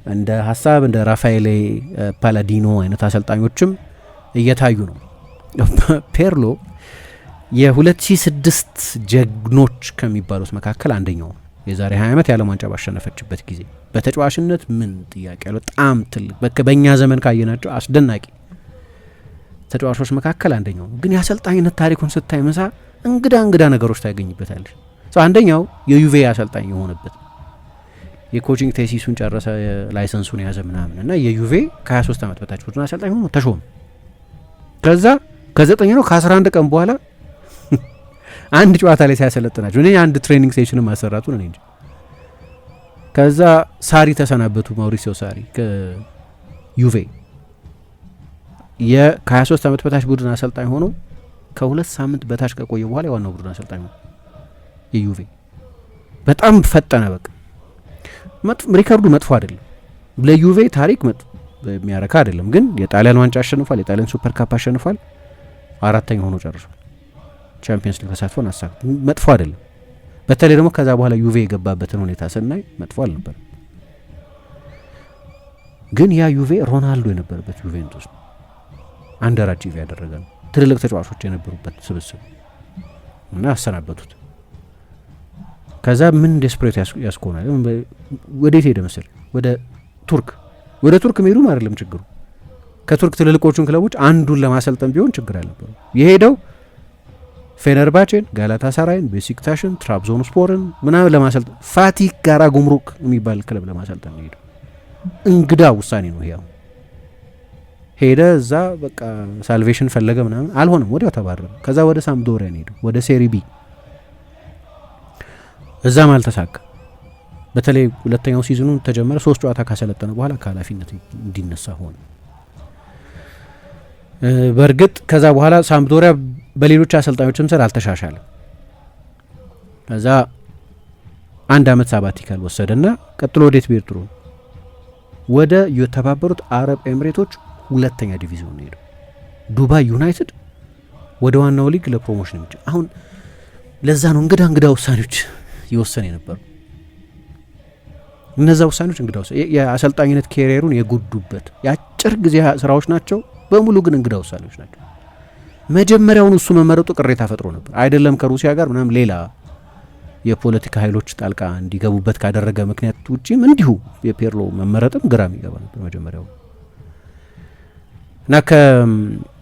እንደ ሀሳብ እንደ ራፋኤሌ ፓላዲኖ አይነት አሰልጣኞችም እየታዩ ነው። ፔርሎ የ2006 ጀግኖች ከሚባሉት መካከል አንደኛው የዛሬ 20 ዓመት የዓለም ዋንጫ ባሸነፈችበት ጊዜ በተጫዋችነት ምን ጥያቄ ያለው በጣም ትልቅ በእኛ ዘመን ካየናቸው አስደናቂ ተጫዋቾች መካከል አንደኛው ነው። ግን የአሰልጣኝነት ታሪኩን ስታይ መሳ እንግዳ ነገሮች ታገኝበታለች። አንደኛው የዩቬ አሰልጣኝ የሆነበት የኮቺንግ ቴሲሱን ጨረሰ፣ ላይሰንሱን ያዘ ምናምን እና የዩቬ ከ23 ዓመት በታች ቡድን አሰልጣኝ ሆኖ ተሾመ። ከዛ ከ9 ነው ከ11 ቀን በኋላ አንድ ጨዋታ ላይ ሲያሰለጥናቸው እኔ አንድ ትሬኒንግ ሴሽን ማሰራቱን እኔ እንጂ ከዛ ሳሪ ተሰናበቱ። ማውሪሲዮ ሳሪ ከዩቬ ከ23 ዓመት በታች ቡድን አሰልጣኝ ሆኖ ከ2 ሳምንት በታች ከቆየ በኋላ የዋናው ቡድን አሰልጣኝ ሆኖ የዩቬ በጣም ፈጠነ። በቃ ሪካርዱ መጥፎ አይደለም፣ ለዩቬ ታሪክ የሚያረካ አይደለም። ግን የጣሊያን ዋንጫ አሸንፏል፣ የጣሊያን ሱፐር ካፕ አሸንፏል፣ 4ኛ ሆኖ ጨርሷል። ቻምፒየንስ ሊግ ተሳትፎን አሳክ መጥፎ አይደለም። በተለይ ደግሞ ከዛ በኋላ ዩቬ የገባበትን ሁኔታ ስናይ መጥፎ አልነበረም። ግን ያ ዩቬ ሮናልዶ የነበረበት ዩቬንቱስ ነው፣ አንደር አቺቭ ያደረገ ነው፣ ትልልቅ ተጫዋቾች የነበሩበት ስብስብ እና አሰናበቱት። ከዛ ምን ዴስፕሬት ያስኮናል። ወዴት ሄደ መሰል? ወደ ቱርክ መሄዱ አይደለም ችግሩ። ከቱርክ ትልልቆቹን ክለቦች አንዱን ለማሰልጠን ቢሆን ችግር አልነበረም። የሄደው ፌነርባቼን፣ ጋላታሳራይን፣ ቤሲክታሽን፣ ትራብዞንስፖርን ምናምን ለማሰልጠን ፋቲክ ጋራ ጉምሩክ የሚባል ክለብ ለማሰልጠን ነው ሄደው። እንግዳ ውሳኔ ነው ይሄው። ሄደ እዛ በቃ ሳልቬሽን ፈለገ ምናምን አልሆነም፣ ወዲያው ተባረረ። ከዛ ወደ ሳምፕዶሪያ ሄደ፣ ወደ ሴሪ ቢ። እዛም አልተሳካ። በተለይ ሁለተኛው ሲዝኑን ተጀመረ። 3 ጨዋታ ካሰለጠነ በኋላ ከኃላፊነት እንዲነሳ ሆነ። በእርግጥ ከዛ በኋላ ሳምፕዶሪያ በሌሎች አሰልጣኞችም ስር አልተሻሻለም። ከዛ 1 ዓመት ሳባቲካል ወሰደና ቀጥሎ ወዴት ብሄድ ጥሩ ወደ የተባበሩት አረብ ኤምሬቶች 2ኛ ዲቪዚዮን ነው ሄደው። ዱባይ ዩናይትድ ወደ ዋናው ሊግ ለፕሮሞሽን የሚጭ አሁን ለዛ ነው እንግዳ ውሳኔዎች ይወሰን የነበሩ። እነዛ ውሳኔዎች እንግዳ የአሰልጣኝነት ኬሪየሩን የጎዱበት የአጭር ጊዜ ስራዎች ናቸው በሙሉ፣ ግን እንግዳ ውሳኔዎች ናቸው። መጀመሪያውን እሱ መመረጡ ቅሬታ ፈጥሮ ነበር። አይደለም ከሩሲያ ጋር ምናምን ሌላ የፖለቲካ ኃይሎች ጣልቃ እንዲገቡበት ካደረገ ምክንያት ውጪም እንዲሁ የፔርሎ መመረጥም ግራ የሚገባ ነበር መጀመሪያው እና ከወሬው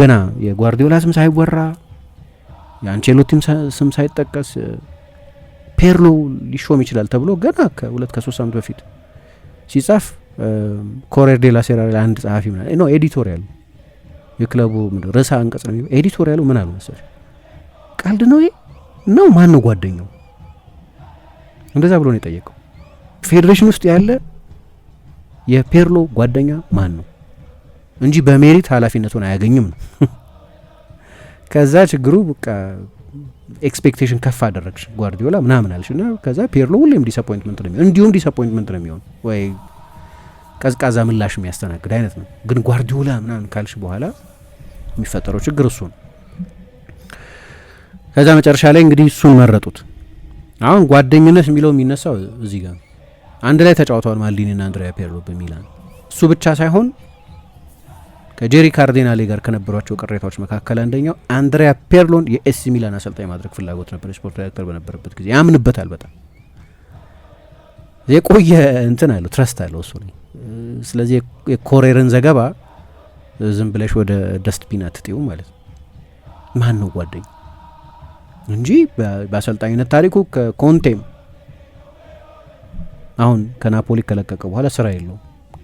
ገና የጓርዲዮላ ስም ሳይወራ የአንቼሎቲም ስም ሳይጠቀስ ፔርሎ ሊሾም ይችላል ተብሎ ገና ከ2-3 ዓመት በፊት ሲጻፍ ኮሬር ዴላ ሴራ ላይ አንድ ጸሐፊ ነው ኤዲቶሪያሉ የክለቡ ርዕሰ አንቀጽ ነው ኤዲቶሪያሉ ምን አሉ መሰለኝ፣ ቀልድ ነው ይሄ ነው ማን ነው ጓደኛው እንደዛ ብሎ ነው የጠየቀው። ፌዴሬሽን ውስጥ ያለ የፔርሎ ጓደኛ ማን ነው እንጂ በሜሪት ኃላፊነቱን አያገኝም ነው። ከዛ ችግሩ በቃ ኤክስፔክቴሽን ከፍ አደረግሽ ጓርዲዮላ ምናምን አልሽና ከዛ ፔርሎ ሁሌም ዲስአፖይንትመንት ነው የሚሆን፣ እንዲሁም ዲስአፖይንትመንት ነው የሚሆን ወይ ቀዝቃዛ ምላሽ የሚያስተናግድ አይነት ነው። ግን ጓርዲዮላ ምናምን ካልሽ በኋላ የሚፈጠረው ችግር እሱ ነው። ከዛ መጨረሻ ላይ እንግዲህ እሱን መረጡት። አሁን ጓደኝነት የሚለው የሚነሳው እዚህ ጋር አንድ ላይ ተጫውተዋል ማልዲኒና አንድሪያ ፔርሎ በሚላን። እሱ ብቻ ሳይሆን ከጄሪ ካርዲናሌ ጋር ከነበሯቸው ቅሬታዎች መካከል አንደኛው አንድሪያ ፔርሎን የኤሲ ሚላን አሰልጣኝ ማድረግ ፍላጎት ነበር። የስፖርት ዳይሬክተር በነበረበት ጊዜ ያምንበታል በጣም የቆየ እንትን አለው ትረስት አለው እሱ ላይ። ስለዚህ የኮሬርን ዘገባ ዝም ብለሽ ወደ ደስትቢን አትጤው ማለት ነው። ማን ነው ጓደኛ እንጂ በአሰልጣኝነት ታሪኩ ከኮንቴም አሁን ከናፖሊ ከለቀቀ በኋላ ስራ የለውም።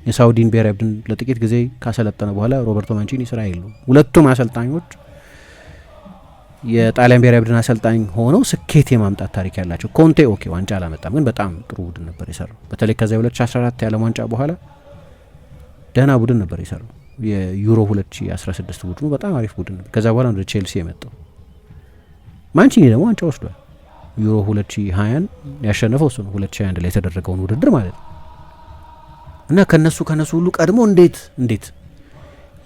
የሳውዲን ብሔራዊ ቡድን ለጥቂት ጊዜ ካሰለጠነ በኋላ ሮበርቶ ማንቺኒ ስራ የለውም። ሁለቱም አሰልጣኞች የጣሊያን ብሔራዊ ቡድን አሰልጣኝ ሆነው ስኬት የማምጣት ታሪክ ያላቸው። ኮንቴ ኦኬ ዋንጫ አላመጣም፣ ግን በጣም ጥሩ ቡድን ነበር የሰራው። በተለይ ከዚያ 2014 የዓለም ዋንጫ በኋላ ደህና ቡድን ነበር የሰራው። የዩሮ 2016 ቡድኑ በጣም አሪፍ ቡድን ነበር። ከዛ በኋላ ወደ ቼልሲ የመጣው ማንቺኒ ደግሞ ዋንጫ ወስዷል። ዩሮ 2020 ያሸነፈው እሱ ነው፣ 2021 ላይ የተደረገውን ውድድር ማለት ነው። እና ከነሱ ሁሉ ቀድሞ እንዴት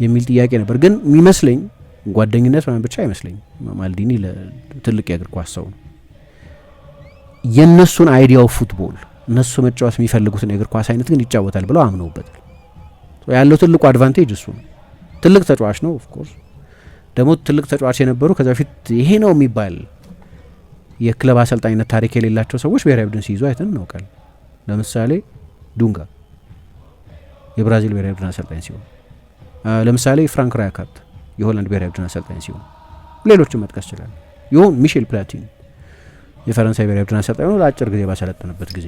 የሚል ጥያቄ ነበር። ግን የሚመስለኝ ጓደኝነት ምናምን ብቻ አይመስለኝ። ማልዲኒ ትልቅ የእግር ኳስ ሰው ነው። የእነሱን አይዲያው ፉትቦል እነሱ መጫወት የሚፈልጉትን የእግር ኳስ አይነት ግን ይጫወታል ብለው አምነውበታል። ያለው ትልቁ አድቫንቴጅ እሱ ነው። ትልቅ ተጫዋች ነው። ኦፍኮርስ ደግሞ ትልቅ ተጫዋች የነበሩ ከዛ በፊት ይሄ ነው የሚባል የክለብ አሰልጣኝነት ታሪክ የሌላቸው ሰዎች ብሔራዊ ቡድን ሲይዙ አይተን እናውቃለን። ለምሳሌ ዱንጋ የብራዚል ብሔራዊ ቡድን አሰልጣኝ ሲሆን፣ ለምሳሌ ፍራንክ ራይካርድ የሆላንድ ብሔራዊ ቡድን አሰልጣኝ ሲሆን፣ ሌሎችም መጥቀስ ይችላል። ይሁን ሚሼል ፕላቲኒ የፈረንሳይ ብሔራዊ ቡድን አሰልጣኝ ነው። ለአጭር ጊዜ ባሰለጠነበት ጊዜ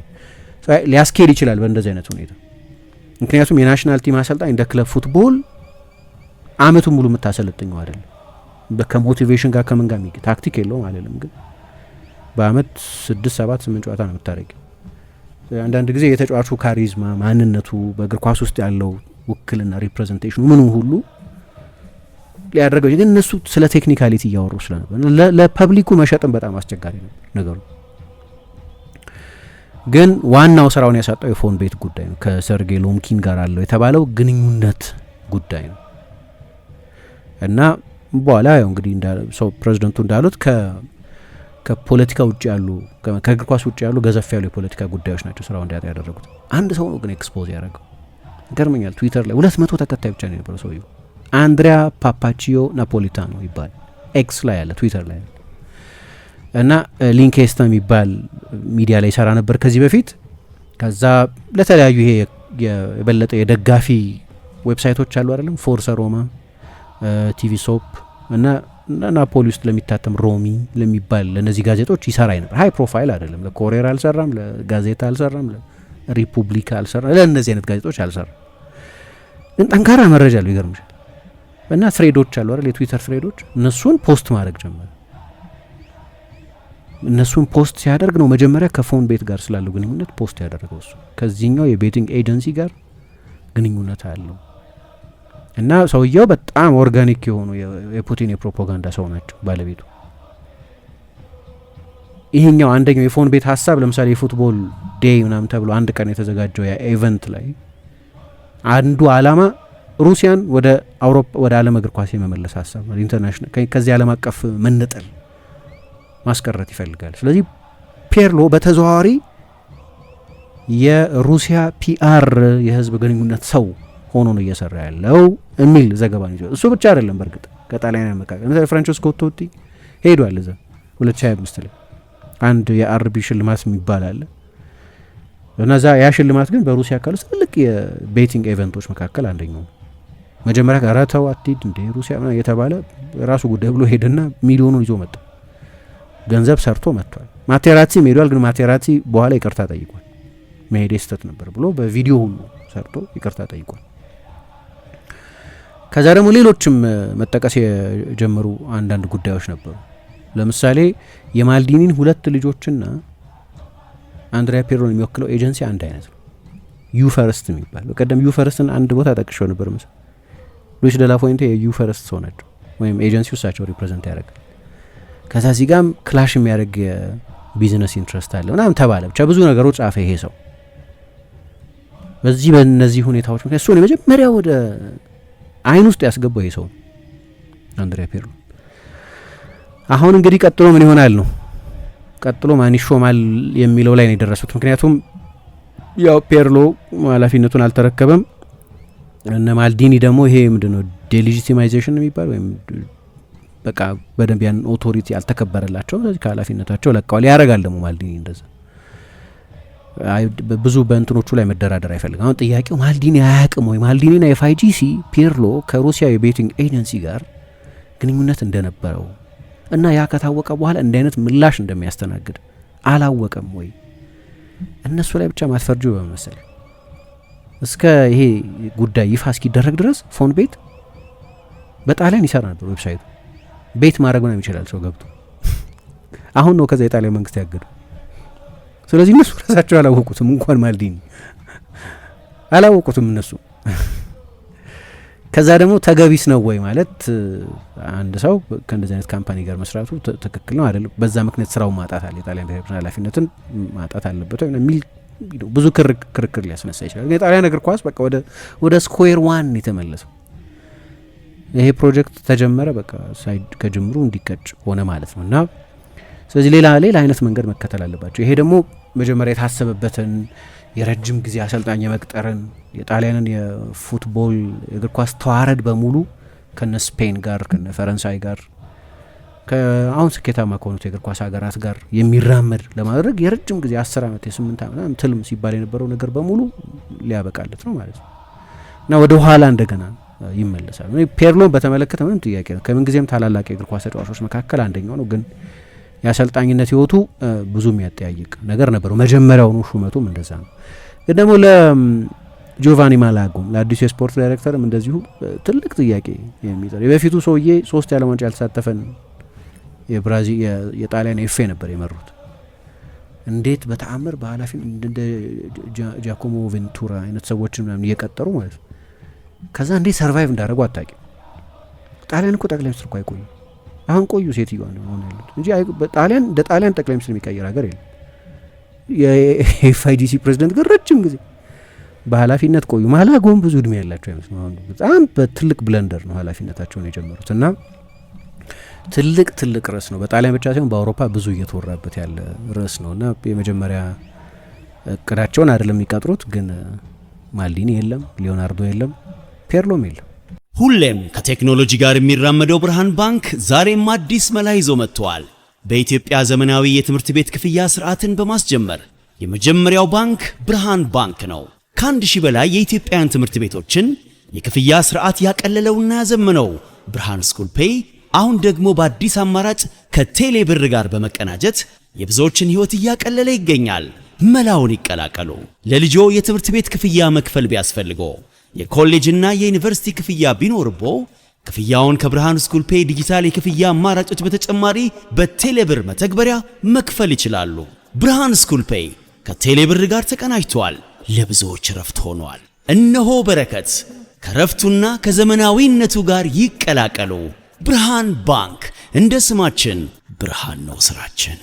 ሊያስኬድ ይችላል በእንደዚህ አይነት ሁኔታ። ምክንያቱም የናሽናል ቲም አሰልጣኝ እንደ ክለብ ፉትቦል አመቱን ሙሉ የምታሰለጥኘው አይደለም። ከሞቲቬሽን ጋር ከምን ጋር ታክቲክ የለውም አይደለም፣ ግን በአመት 6 7 8 ጨዋታ ነው የምታደርገው። አንዳንድ ጊዜ የተጫዋቹ ካሪዝማ ማንነቱ በእግር ኳስ ውስጥ ያለው ውክልና ሪፕሬዘንቴሽኑ ምኑ ሁሉ ሊያደርገው፣ ግን እነሱ ስለ ቴክኒካሊቲ እያወሩ ስለነበር ለፐብሊኩ መሸጥም በጣም አስቸጋሪ ነበር ነገሩ። ግን ዋናው ስራውን ያሳጣው የፎን ቤት ጉዳይ ነው። ከሰርጌይ ሎምኪን ጋር አለው የተባለው ግንኙነት ጉዳይ ነው። እና በኋላ ያው እንግዲህ ሰው ፕሬዚደንቱ እንዳሉት ከፖለቲካ ውጭ ያሉ ከእግር ኳስ ውጭ ያሉ ገዘፍ ያሉ የፖለቲካ ጉዳዮች ናቸው ስራው እንዲያጣ ያደረጉት። አንድ ሰው ነው ግን ኤክስፖዝ ያደረገው። ይገርመኛል። ትዊተር ላይ 200 ተከታይ ብቻ ነው የነበረው ሰውየው። አንድሪያ ፓፓቺዮ ናፖሊታኖ ይባል ኤክስ ላይ ያለ ትዊተር ላይ ያለ እና ሊንኬስታ የሚባል ሚዲያ ላይ ይሰራ ነበር ከዚህ በፊት። ከዛ ለተለያዩ ይሄ የበለጠ የደጋፊ ዌብሳይቶች አሉ አይደለም፣ ፎርሳ ሮማ፣ ቲቪ ሶፕ እና ናፖሊ ውስጥ ለሚታተም ሮሚ ለሚባል ለነዚህ ጋዜጦች ይሰራ ነበር። ሃይ ፕሮፋይል አይደለም። ለኮሬር አልሰራም፣ ለጋዜጣ አልሰራም፣ ለሪፑብሊካ አልሰራም፣ ለእነዚህ አይነት ጋዜጦች አልሰራም። ግን ጠንካራ መረጃ አለው። ይገርምሻል። እና ትሬዶች አሉ አይደል፣ የትዊተር ትሬዶች፣ እነሱን ፖስት ማድረግ ጀመረ። እነሱን ፖስት ሲያደርግ ነው መጀመሪያ ከፎን ቤት ጋር ስላለው ግንኙነት ፖስት ያደረገው። እሱ ከዚህኛው የቤቲንግ ኤጀንሲ ጋር ግንኙነት አለው። እና ሰውየው በጣም ኦርጋኒክ የሆኑ የፑቲን የፕሮፓጋንዳ ሰው ናቸው ባለቤቱ። ይሄኛው አንደኛው የፎን ቤት ሀሳብ ለምሳሌ የፉትቦል ዴይ ምናምን ተብሎ አንድ ቀን የተዘጋጀው ኢቨንት ላይ አንዱ አላማ ሩሲያን ወደ አውሮፓ ወደ ዓለም እግር ኳስ የመመለስ ሀሳብ ነው። ኢንተርናሽናል ከዚህ ዓለም አቀፍ መነጠል ማስቀረት ይፈልጋል። ስለዚህ ፔርሎ በተዘዋዋሪ የሩሲያ ፒአር የህዝብ ግንኙነት ሰው ሆኖ ነው እየሰራ ያለው የሚል ዘገባ ነው። እሱ ብቻ አይደለም። በእርግጥ ከጣሊያን መካከል ለምሳሌ ፍራንቸስኮ ቶቲ ሄዷል እዛ 2025 ላይ አንድ የአርቢ ሽልማት የሚባል አለ እና ዛ ያ ሽልማት ግን በሩሲያ ካሉ ትልቅ የቤቲንግ ኢቨንቶች መካከል አንደኛው። መጀመሪያ ጋር ተው አትሂድ እንደ ሩሲያ ምናምን የተባለ ራሱ ጉዳይ ብሎ ሄደና ሚሊዮኑን ይዞ መጣ። ገንዘብ ሰርቶ መጥቷል። ማቴራቲ ሄዷል። ግን ማቴራቲ በኋላ ይቅርታ ጠይቋል። መሄድ ስህተት ነበር ብሎ በቪዲዮ ሁሉ ሰርቶ ይቅርታ ጠይቋል። ከዛ ደግሞ ሌሎችም መጠቀስ የጀመሩ አንዳንድ ጉዳዮች ነበሩ። ለምሳሌ የማልዲኒን 2 ልጆችና አንድሪያ ፒርሎን የሚወክለው ኤጀንሲ አንድ አይነት ነው። ዩፈርስት የሚባል በቀደም ዩፈርስትን አንድ ቦታ ጠቅሼው ነበር መሰለኝ። ሉዊስ ደ ላ ፉዌንቴ የዩፈርስት ሰው ናቸው፣ ወይም ኤጀንሲው እሳቸው ሪፕሬዘንት ያደርጋል። ከዛ እዚህ ጋም ክላሽ የሚያደርግ የቢዝነስ ኢንትረስት አለ ምናምን ተባለ። ብቻ ብዙ ነገሮች ጻፈ ይሄ ሰው። በእነዚህ ሁኔታዎች ምክንያት እሱን የመጀመሪያ ወደ አይን ውስጥ ያስገባው ይሄ ሰው አንድሪያ ፒርሎ። አሁን እንግዲህ ቀጥሎ ምን ይሆናል ነው፣ ቀጥሎ ማን ይሾማል የሚለው ላይ ነው የደረሱት። ምክንያቱም ያው ፒርሎ ኃላፊነቱን አልተረከበም። እነ ማልዲኒ ደግሞ ይሄ ምንድነው ዴሌጂቲማይዜሽን የሚባል ወይም በቃ በደንብ ያን ኦቶሪቲ አልተከበረላቸው፣ ስለዚህ ከኃላፊነታቸው ለቀዋል። ያረጋል ደግሞ ማልዲኒ እንደዛ ብዙ በእንትኖቹ ላይ መደራደር አይፈልግም። አሁን ጥያቄው ማልዲኒ አያውቅም ወይ? ማልዲኒና የፋይጂሲ ፒርሎ ከሩሲያ የቤቲንግ ኤጀንሲ ጋር ግንኙነት እንደነበረው እና ያ ከታወቀ በኋላ እንዲህ አይነት ምላሽ እንደሚያስተናግድ አላወቀም ወይ? እነሱ ላይ ብቻ ማትፈርጁ በመሰለ እስከ ይሄ ጉዳይ ይፋ እስኪደረግ ድረስ ፎን ቤት በጣሊያን ይሰራ ነበር። ዌብሳይቱ ቤት ማድረግ ነው ይችላል ሰው ገብቶ። አሁን ነው ከዛ የጣሊያን መንግስት ያገዱ። ስለዚህ እነሱ ራሳቸው አላወቁትም፣ እንኳን ማልዲኒ አላወቁትም እነሱ። ከዛ ደግሞ ተገቢስ ነው ወይ ማለት አንድ ሰው ከእንደዚህ አይነት ካምፓኒ ጋር መስራቱ ትክክል ነው አይደለም፣ በዛ ምክንያት ስራውን ማጣት አለ፣ የጣሊያን ብሔራዊ ኃላፊነትን ማጣት አለበት ወይ የሚል ብዙ ክርክር ሊያስነሳ ይችላል። ግን የጣሊያን እግር ኳስ በቃ ወደ ስኩዌር ዋን የተመለሰው ይሄ ፕሮጀክት ተጀመረ፣ በቃ ሳይድ ከጅምሩ እንዲቀጭ ሆነ ማለት ነው። እና ስለዚህ ሌላ አይነት መንገድ መከተል አለባቸው። ይሄ ደግሞ መጀመሪያ የታሰበበትን የረጅም ጊዜ አሰልጣኝ የመቅጠርን የጣሊያንን የፉትቦል እግር ኳስ ተዋረድ በሙሉ ከነ ስፔን ጋር ከነ ፈረንሳይ ጋር አሁን ስኬታማ ከሆኑት የእግር ኳስ ሀገራት ጋር የሚራመድ ለማድረግ የረጅም ጊዜ 10 ዓመት የ8 ዓመት ትልም ሲባል የነበረው ነገር በሙሉ ሊያበቃለት ነው ማለት ነው እና ወደ ኋላ እንደገና ይመለሳል። ፒርሎን በተመለከተ ምንም ጥያቄ ነው፣ ከምን ጊዜም ታላላቅ የእግር ኳስ ተጫዋቾች መካከል አንደኛው ነው። ግን የአሰልጣኝነት ህይወቱ ብዙ የሚያጠያይቅ ነገር ነበረው። መጀመሪያውኑ ሹመቱም እንደዛ ነው። ግን ደግሞ ለጆቫኒ ማላጎም ለአዲሱ የስፖርት ዳይሬክተርም እንደዚሁ ትልቅ ጥያቄ የሚጠር የበፊቱ ሰውዬ 3 የዓለም ዋንጫ ያልተሳተፈን የብራዚል የጣሊያን ኤፍ ኤ ነበር የመሩት። እንዴት በተአምር በኃላፊ እንደ ጃኮሞ ቬንቱራ አይነት ሰዎችን ምናምን እየቀጠሩ ማለት ነው። ከዛ እንዴት ሰርቫይቭ እንዳደረጉ አታውቂም። ጣሊያን እኮ ጠቅላይ ሚኒስትር እኮ አይቆዩ። አሁን ቆዩ ሴትዮዋ ነው አሁን ያሉት እንጂ በጣሊያን እንደ ጣሊያን ጠቅላይ ሚኒስትር የሚቀየር ሀገር የለም። የኤፍአይዲሲ ፕሬዚደንት ግን ረጅም ጊዜ በኃላፊነት ቆዩ። ማላጎም ብዙ እድሜ ያላቸው አይመስልም። አሁን በጣም በትልቅ ብለንደር ነው ኃላፊነታቸውን የጀመሩት እና ትልቅ ርዕስ ነው። በጣሊያን ብቻ ሳይሆን በአውሮፓ ብዙ እየተወራበት ያለ ርዕስ ነው እና የመጀመሪያ እቅዳቸውን አይደለም የሚቀጥሩት። ግን ማልዲኒ የለም፣ ሊዮናርዶ የለም፣ ፒርሎም የለም። ሁሌም ከቴክኖሎጂ ጋር የሚራመደው ብርሃን ባንክ ዛሬም አዲስ መላ ይዞ መጥቷል። በኢትዮጵያ ዘመናዊ የትምህርት ቤት ክፍያ ስርዓትን በማስጀመር የመጀመሪያው ባንክ ብርሃን ባንክ ነው። ከ1000 በላይ የኢትዮጵያውያን ትምህርት ቤቶችን የክፍያ ስርዓት ያቀለለውና ያዘመነው ብርሃን ስኩል ፔይ አሁን ደግሞ በአዲስ አማራጭ ከቴሌ ብር ጋር በመቀናጀት የብዙዎችን ህይወት እያቀለለ ይገኛል። መላውን ይቀላቀሉ። ለልጆ የትምህርት ቤት ክፍያ መክፈል ቢያስፈልጎ፣ የኮሌጅና የዩኒቨርሲቲ ክፍያ ቢኖርቦ ክፍያውን ከብርሃን ስኩል ፔይ ዲጂታል የክፍያ አማራጮች በተጨማሪ በቴሌ ብር መተግበሪያ መክፈል ይችላሉ። ብርሃን ስኩል ፔይ ከቴሌ ብር ጋር ተቀናጅቷል። ለብዙዎች ረፍት ሆኗል። እነሆ በረከት ከረፍቱና ከዘመናዊነቱ ጋር ይቀላቀሉ። ብርሃን ባንክ፣ እንደ ስማችን ብርሃን ነው ስራችን።